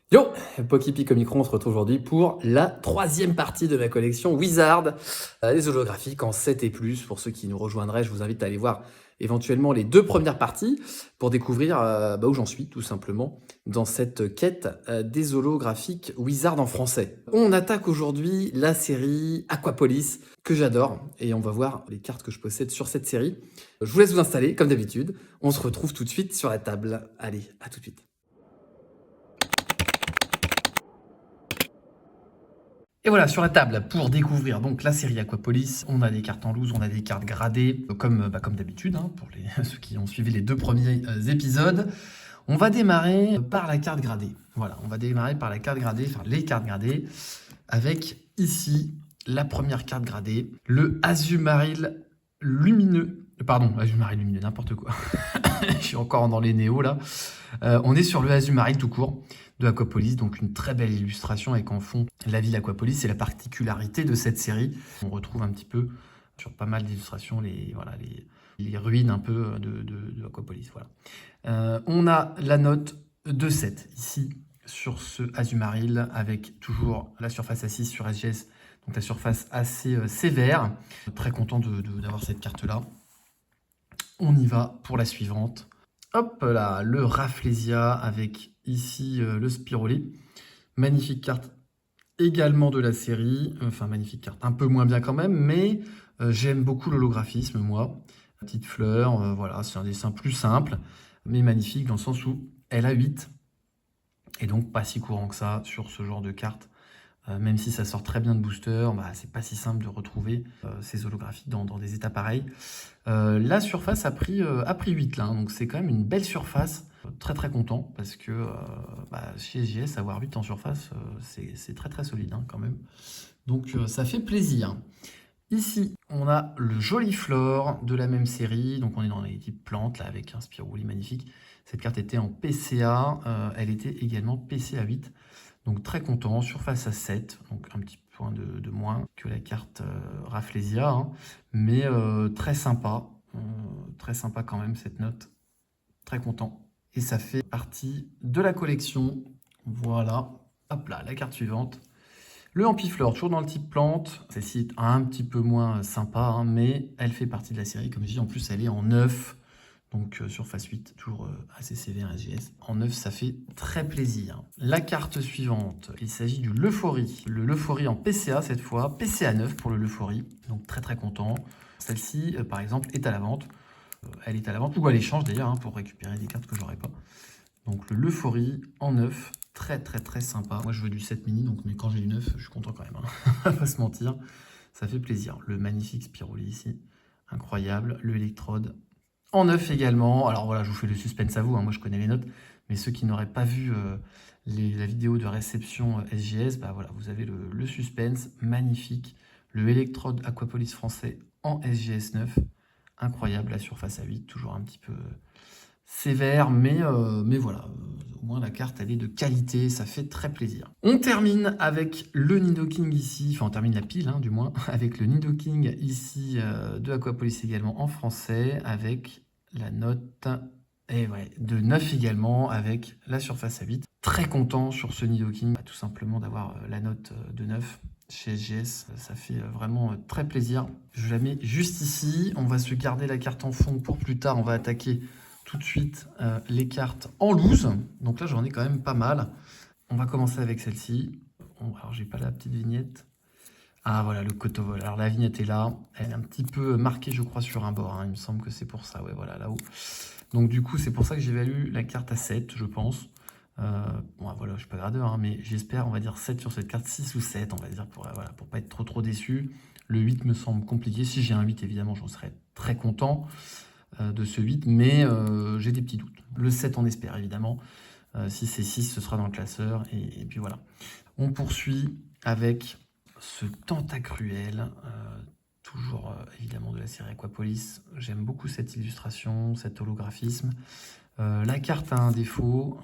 Yo, Pokipi Omicron, on se retrouve aujourd'hui pour la troisième partie de ma collection Wizard, des holographiques en 7 et plus. Pour ceux qui nous rejoindraient, je vous invite à aller voir éventuellement les deux premières parties pour découvrir où j'en suis tout simplement dans cette quête des holographiques Wizard en français. On attaque aujourd'hui la série Aquapolis que j'adore et on va voir les cartes que je possède sur cette série. Je vous laisse vous installer comme d'habitude. On se retrouve tout de suite sur la table. Allez, à tout de suite. Et voilà, sur la table, pour découvrir donc la série Aquapolis, on a des cartes en loose, on a des cartes gradées, comme d'habitude, hein, pour ceux qui ont suivi les deux premiers épisodes. On va démarrer par la carte gradée. Voilà, on va démarrer par la carte gradée, enfin les cartes gradées, avec ici la première carte gradée, le Azumarill lumineux. Pardon, Azumarill lumineux, n'importe quoi. Je suis encore dans les néos là. On est sur le Azumarill tout court de Aquapolis, donc une très belle illustration avec en fond la ville Aquapolis. C'est la particularité de cette série. On retrouve un petit peu sur pas mal d'illustrations les ruines un peu de Aquapolis. Voilà. On a la note de 7 ici sur ce Azumarill avec toujours la surface assise sur SGS, donc la surface assez sévère. Très content d'avoir cette carte là. On y va pour la suivante. Hop là, le Rafflesia avec ici le Spiroli. Magnifique carte également de la série. Enfin, magnifique carte. Un peu moins bien quand même, mais j'aime beaucoup l'holographisme, moi. Petite fleur, voilà, c'est un dessin plus simple, mais magnifique dans le sens où elle a 8. Et donc pas si courant que ça sur ce genre de carte. Même si ça sort très bien de booster, c'est pas si simple de retrouver ces holographies dans des états pareils. La surface a pris 8 là, hein, donc c'est quand même une belle surface. Très très content parce que chez SGS, avoir 8 en surface, c'est très très solide hein, quand même. Donc ça fait plaisir. Ici, on a le joli Flore de la même série. Donc on est dans les types plantes là, avec un Spiruli magnifique. Cette carte était en PCA, elle était également PCA 8. Donc très content, surface à 7, donc un petit point de moins que la carte Rafflesia, hein, mais très sympa quand même cette note, très content. Et ça fait partie de la collection, voilà, hop là, la carte suivante. Le Ampiflore, toujours dans le type plante, celle-ci est un petit peu moins sympa, hein, mais elle fait partie de la série, comme je dis, en plus elle est en 9, donc surface 8, toujours assez sévère SGS. En 9, ça fait très plaisir. La carte suivante, il s'agit du Leuphorie. Le Leuphorie en PCA cette fois, PCA 9 pour le Leuphorie, donc très très content. Celle-ci, par exemple, est à la vente. Elle est à la vente, ou à l'échange d'ailleurs, hein, pour récupérer des cartes que j'aurais pas. Donc le Leuphorie en 9, très très très sympa. Moi je veux du 7 mini, donc, mais quand j'ai du 9, je suis content quand même. Hein. On va pas se mentir, ça fait plaisir. Le magnifique Spiroli ici, incroyable. Le Electrode en 9 également. Alors voilà, je vous fais le suspense à vous, hein, moi je connais les notes. Mais ceux qui n'auraient pas vu la vidéo de réception SGS, voilà, vous avez le suspense, magnifique. Le Electrode Aquapolis français en SGS 9. Incroyable, la surface à 8, toujours un petit peu sévère, mais voilà, au moins la carte elle est de qualité, ça fait très plaisir. On termine avec le Nidoking ici, enfin on termine la pile hein, du moins, avec le Nidoking ici de Aquapolis également en français, avec la note de 9 également, avec la surface à 8. Très content sur ce Nidoking, tout simplement d'avoir la note de 9 chez SGS, ça fait vraiment très plaisir. Je la mets juste ici, on va se garder la carte en fond pour plus tard, on va attaquer tout de suite les cartes en loose. Donc là, j'en ai quand même pas mal. On va commencer avec celle-ci. Bon, alors, j'ai pas la petite vignette. Ah, voilà, le Kotovol. Alors, la vignette est là. Elle est un petit peu marquée, je crois, sur un bord. Hein. Il me semble que c'est pour ça. Ouais, voilà, là-haut. Donc, du coup, c'est pour ça que j'ai valu la carte à 7, je pense. Bon, voilà, je suis pas gradeur, hein, mais j'espère, on va dire 7 sur cette carte, 6 ou 7, on va dire, pour pas être trop déçu. Le 8 me semble compliqué. Si j'ai un 8, évidemment, j'en serais très content de ce 8, mais j'ai des petits doutes. Le 7, on espère évidemment. Si c'est 6, ce sera dans le classeur. Et puis voilà. On poursuit avec ce Tentacruel, toujours évidemment de la série Aquapolis. J'aime beaucoup cette illustration, cet holographisme. La carte a un défaut.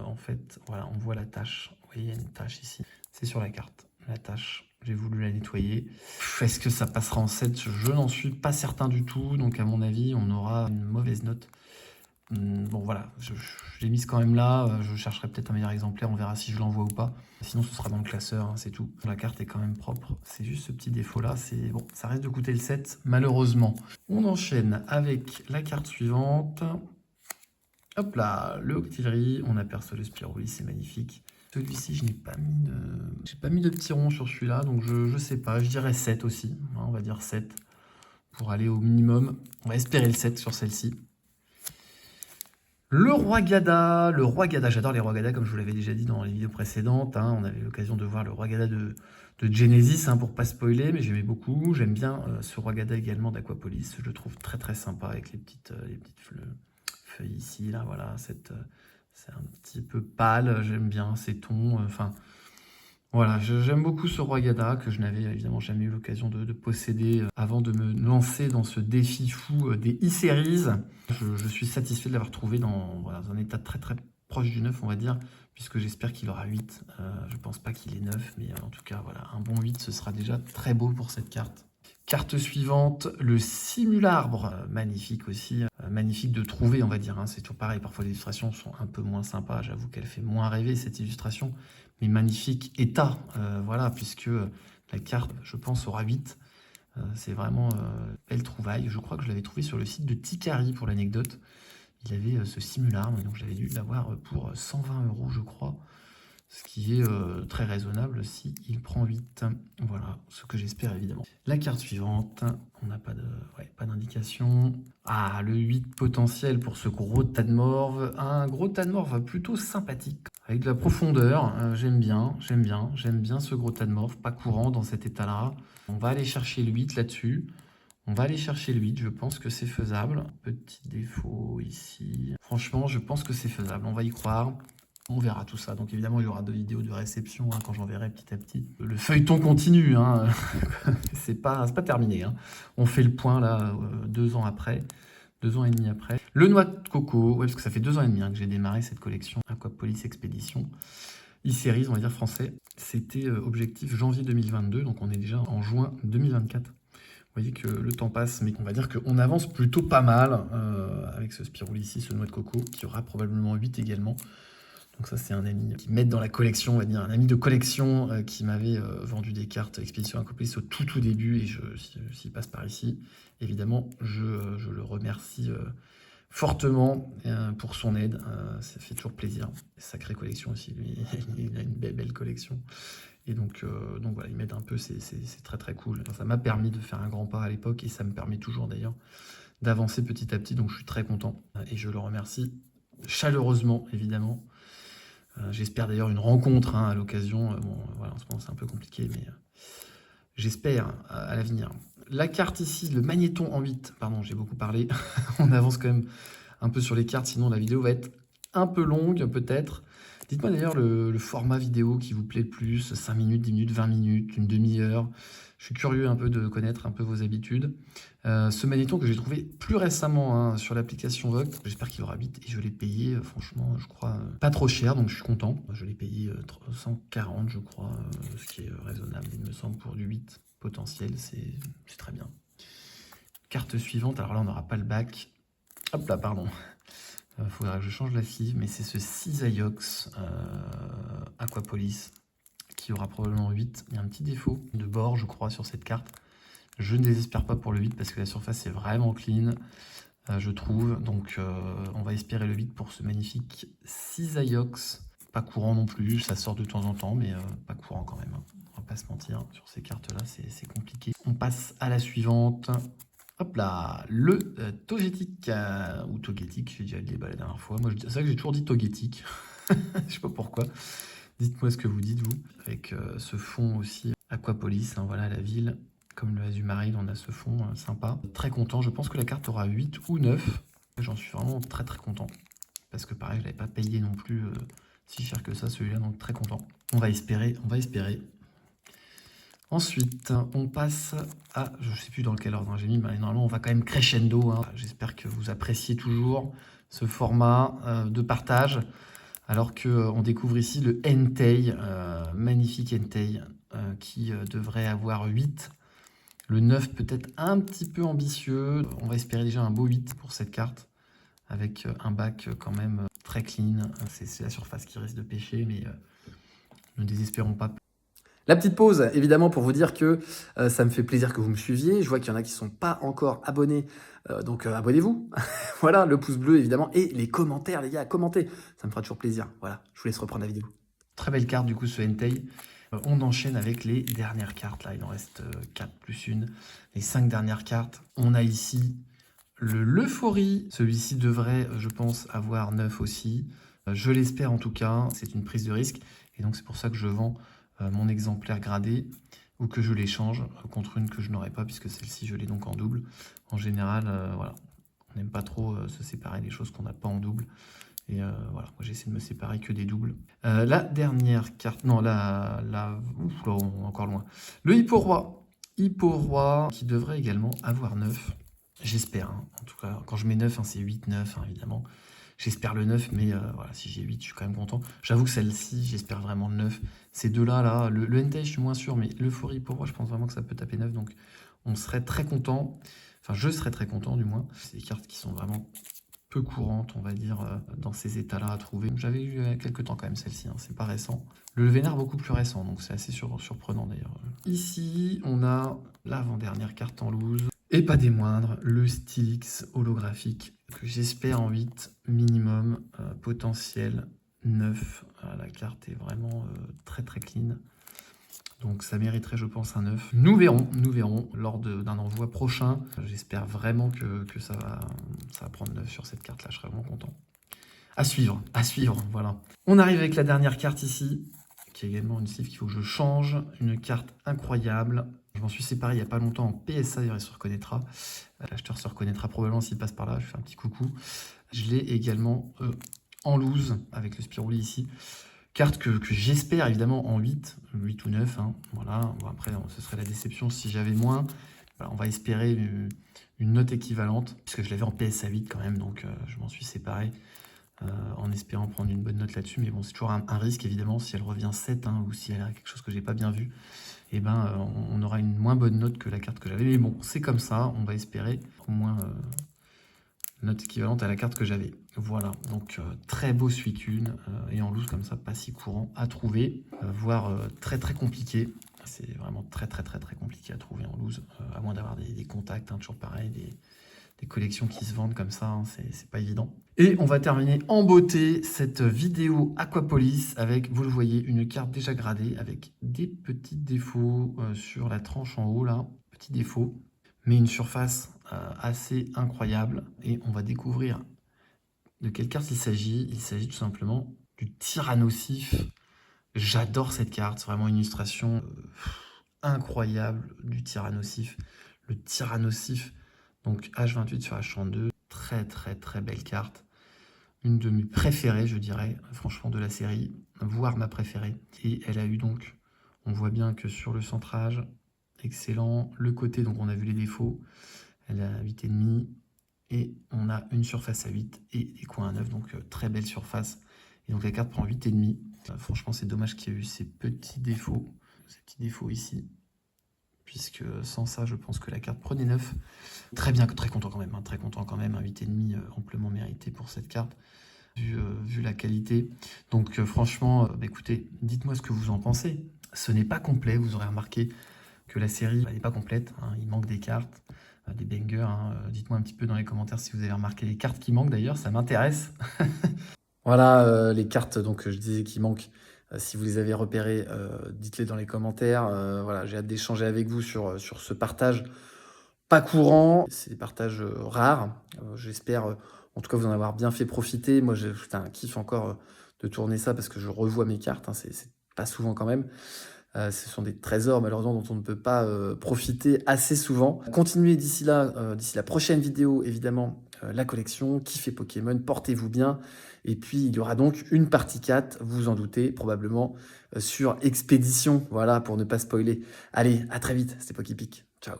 En fait, voilà, on voit la tache. Vous voyez, il y a une tache ici. C'est sur la carte. La tache, j'ai voulu la nettoyer. Est-ce que ça passera en 7? Je n'en suis pas certain du tout. Donc à mon avis, on aura une mauvaise note Bon voilà, je l'ai mise quand même là, je chercherai peut-être un meilleur exemplaire, on verra si je l'envoie ou pas. Sinon ce sera dans le classeur, hein, c'est tout. La carte est quand même propre, c'est juste ce petit défaut là, c'est bon, ça risque de coûter le 7 malheureusement. On enchaîne avec la carte suivante. Hop là, le Octillerie, on aperçoit le Spirou, c'est magnifique. Celui-ci, je n'ai pas mis de petit rond sur celui-là, donc je sais pas, je dirais 7 aussi, hein, on va dire 7 pour aller au minimum. On va espérer le 7 sur celle-ci. Le Roi Gada, j'adore les Rois Gada comme je vous l'avais déjà dit dans les vidéos précédentes, hein. On avait l'occasion de voir le Roi Gada de Genesis, hein, pour pas spoiler, mais j'aimais beaucoup. J'aime bien ce Roi Gada également d'Aquapolis, je le trouve très très sympa avec les petites feuilles ici, là, voilà, c'est un petit peu pâle, j'aime bien ces tons, enfin... Voilà, j'aime beaucoup ce Roi Gada que je n'avais évidemment jamais eu l'occasion de posséder avant de me lancer dans ce défi fou des e-series. Je suis satisfait de l'avoir trouvé dans voilà, un état très très proche du 9, on va dire, puisque j'espère qu'il aura 8. Je pense pas qu'il est 9, mais en tout cas, voilà, un bon 8, ce sera déjà très beau pour cette carte. Carte suivante, le Simularbre, magnifique aussi, magnifique de trouver, on va dire, hein. C'est toujours pareil, parfois les illustrations sont un peu moins sympas, j'avoue qu'elle fait moins rêver cette illustration, mais magnifique état, voilà, puisque la carte, je pense, aura 8. C'est vraiment belle trouvaille. Je crois que je l'avais trouvé sur le site de Tikari pour l'anecdote. Il avait ce Simularbre, donc j'avais dû l'avoir pour 120 €, je crois. Ce qui est très raisonnable si il prend 8. Voilà, ce que j'espère évidemment. La carte suivante, on n'a pas d'indication. Ah, le 8 potentiel pour ce gros tas de morve. Un gros tas de morve plutôt sympathique, avec de la profondeur. J'aime bien ce gros tas de morve, pas courant dans cet état-là. On va aller chercher le 8 là-dessus. On va aller chercher le 8, je pense que c'est faisable. Petit défaut ici. Franchement, je pense que c'est faisable, on va y croire. On verra tout ça. Donc évidemment, il y aura deux vidéos de réception, hein, quand j'enverrai petit à petit. Le feuilleton continue, hein. C'est pas terminé, hein. On fait le point là 2 ans après, 2 ans et demi après. Le noix de coco, ouais, parce que ça fait 2 ans et demi, hein, que j'ai démarré cette collection Aquapolis Expédition. E-Series, on va dire français. C'était objectif janvier 2022, donc on est déjà en juin 2024. Vous voyez que le temps passe, mais on va dire qu'on avance plutôt pas mal avec ce Spirou ici, ce noix de coco, qui aura probablement 8 également. Donc ça, c'est un ami qui m'aide dans la collection, on va dire, un ami de collection qui m'avait vendu des cartes Expédition Aquapolis au tout début, et s'il passe par ici, évidemment, je le remercie fortement pour son aide. Ça fait toujours plaisir. Sacrée collection aussi, lui, il a une belle collection. Et donc voilà, il m'aide un peu, c'est très très cool. Ça m'a permis de faire un grand pas à l'époque, et ça me permet toujours d'ailleurs d'avancer petit à petit, donc je suis très content, et je le remercie chaleureusement, évidemment. J'espère d'ailleurs une rencontre, hein, à l'occasion. Bon, voilà, en ce moment c'est un peu compliqué, mais j'espère à l'avenir. La carte ici, le magnéton en 8, pardon, j'ai beaucoup parlé. On avance quand même un peu sur les cartes, sinon la vidéo va être un peu longue peut-être. Dites-moi d'ailleurs le format vidéo qui vous plaît le plus, 5 minutes, 10 minutes, 20 minutes, une demi-heure. Je suis curieux un peu de connaître un peu vos habitudes. Ce magnéton que j'ai trouvé plus récemment, hein, sur l'application Vogue, j'espère qu'il aura 8, et je l'ai payé, franchement, je crois, pas trop cher, donc je suis content. Je l'ai payé 140, je crois, ce qui est raisonnable, il me semble, pour du 8 potentiel, c'est très bien. Carte suivante, alors là on n'aura pas le bac. Hop là, pardon. Il faudra que je change la cive, mais c'est ce Cisaiox Aquapolis qui aura probablement 8. Il y a un petit défaut de bord, je crois, sur cette carte. Je ne désespère pas pour le 8 parce que la surface est vraiment clean, je trouve. Donc on va espérer le 8 pour ce magnifique Cisaiox. Pas courant non plus, ça sort de temps en temps, mais pas courant quand même, hein. On va pas se mentir, sur ces cartes-là, c'est compliqué. On passe à la suivante. Hop là, le Togetic, ou Togetic, j'ai déjà le débat la dernière fois. Moi, c'est vrai que j'ai toujours dit Togetic. Je sais pas pourquoi. Dites-moi ce que vous dites, vous. Avec ce fond aussi, Aquapolis, hein, voilà, la ville. Comme le Azumarill, on a ce fond sympa. Très content, je pense que la carte aura 8 ou 9. J'en suis vraiment très très content. Parce que pareil, je l'avais pas payé non plus si cher que ça, celui-là, donc très content. On va espérer, on va espérer. Ensuite, on passe à, je ne sais plus dans quel ordre j'ai mis, mais normalement on va quand même crescendo, hein. J'espère que vous appréciez toujours ce format de partage, alors qu'on découvre ici le Entei, magnifique Entei, qui devrait avoir 8. Le 9 peut-être un petit peu ambitieux, on va espérer déjà un beau 8 pour cette carte. avec un bac quand même très clean. C'est la surface qui risque de pêcher, mais ne désespérons pas. La petite pause, évidemment, pour vous dire que ça me fait plaisir que vous me suiviez. Je vois qu'il y en a qui ne sont pas encore abonnés, donc abonnez-vous. Voilà, le pouce bleu, évidemment, et les commentaires, les gars, commentez. Ça me fera toujours plaisir. Voilà, je vous laisse reprendre la vidéo. Très belle carte, du coup, ce Entei. On enchaîne avec les dernières cartes. Là, il en reste 4 plus une. Les 5 dernières cartes. On a ici l'Euphorie. Celui-ci devrait, je pense, avoir 9 aussi. Je l'espère en tout cas. C'est une prise de risque. Et donc, c'est pour ça que je vends mon exemplaire gradé ou que je l'échange contre une que je n'aurai pas puisque celle-ci, je l'ai donc en double. En général, voilà, on n'aime pas trop se séparer des choses qu'on n'a pas en double. Et voilà, moi j'essaie de me séparer que des doubles. La dernière carte, non, ouf, là, on est encore loin. Le Hippo-Roi. Hippo-Roi qui devrait également avoir 9. J'espère, hein. En tout cas, quand je mets 9, hein, c'est 8, 9, hein, évidemment. J'espère le 9, mais voilà, si j'ai 8, je suis quand même content. J'avoue que celle-ci, j'espère vraiment le 9. Ces deux-là, là, le Entei, je suis moins sûr, mais l'Euphorie Hippo-Roi, je pense vraiment que ça peut taper 9. Donc, on serait très content. Enfin, je serais très content, du moins. C'est des cartes qui sont vraiment peu courantes, on va dire, dans ces états-là à trouver. J'avais eu il y a quelques temps quand même celle-ci, hein, c'est pas récent. Le Vénère beaucoup plus récent, donc c'est assez surprenant d'ailleurs. Ici, on a l'avant-dernière carte en loose. Et pas des moindres, le Stylix holographique, que j'espère en 8 minimum, potentiel 9. La carte est vraiment très très clean. Donc ça mériterait, je pense, un 9. Nous verrons lors d'un envoi prochain. J'espère vraiment que ça va prendre 9 sur cette carte-là, je serais vraiment content. À suivre, voilà. On arrive avec la dernière carte ici, qui est également une cible qu'il faut que je change. Une carte incroyable. Je m'en suis séparé il n'y a pas longtemps en PSA, il se reconnaîtra. L'acheteur se reconnaîtra probablement s'il passe par là, je fais un petit coucou. Je l'ai également en loose avec le Spiruli ici. Carte que j'espère évidemment en 8 ou 9. Hein, voilà. Bon, après, ce serait la déception si j'avais moins. Voilà, on va espérer une note équivalente, puisque je l'avais en PSA 8 quand même, donc je m'en suis séparé en espérant prendre une bonne note là-dessus. Mais bon, c'est toujours un risque évidemment, si elle revient 7 hein, ou si elle a quelque chose que j'ai pas bien vu, et ben on aura une moins bonne note que la carte que j'avais. Mais bon, c'est comme ça, on va espérer au moins note équivalente à la carte que j'avais. Voilà, donc très beau Suicune, et en loose comme ça, pas si courant à trouver, voire très très compliqué. C'est vraiment très compliqué à trouver en loose, à moins d'avoir des contacts, hein, toujours pareil, des collections qui se vendent comme ça, hein, c'est pas évident. Et on va terminer en beauté cette vidéo Aquapolis avec, vous le voyez, une carte déjà gradée avec des petits défauts sur la tranche en haut là, petits défauts, mais une surface assez incroyable. Et on va découvrir de quelle carte il s'agit. Il s'agit tout simplement du Tyrannosif. J'adore cette carte, c'est vraiment une illustration incroyable du Tyrannosif. Le Tyrannosif, donc H28 sur H32, très belle carte. Une de mes préférées, je dirais, franchement, de la série, voire ma préférée. Et elle a eu donc, on voit bien que sur le centrage, excellent. Le côté, donc on a vu les défauts, elle a 8,5. Et on a une surface à 8 et des coins à 9, donc très belle surface. Et donc la carte prend 8,5. Franchement, c'est dommage qu'il y ait eu ces petits défauts ici. Puisque sans ça, je pense que la carte prenait 9. Très bien, très content quand même, hein, très content quand même. Un 8,5 amplement mérité pour cette carte, vu la qualité. Donc franchement, bah, écoutez, dites-moi ce que vous en pensez. Ce n'est pas complet, vous aurez remarqué que la série n'est pas complète, hein, il manque des cartes, des bangers. Hein. Dites-moi un petit peu dans les commentaires si vous avez remarqué les cartes qui manquent d'ailleurs, ça m'intéresse. Voilà les cartes donc je disais qui manquent. Si vous les avez repérées, dites-les dans les commentaires. Voilà, j'ai hâte d'échanger avec vous sur ce partage pas courant. C'est des partages rares. J'espère en tout cas vous en avoir bien fait profiter. Moi, c'est un kiff encore de tourner ça parce que je revois mes cartes. Hein, c'est pas souvent quand même. Ce sont des trésors malheureusement dont on ne peut pas profiter assez souvent. Continuez d'ici là, d'ici la prochaine vidéo évidemment, la collection, kiffez Pokémon, portez-vous bien. Et puis il y aura donc une partie 4, vous en doutez, probablement sur Expédition, voilà, pour ne pas spoiler. Allez, à très vite, c'était PokéPic, ciao.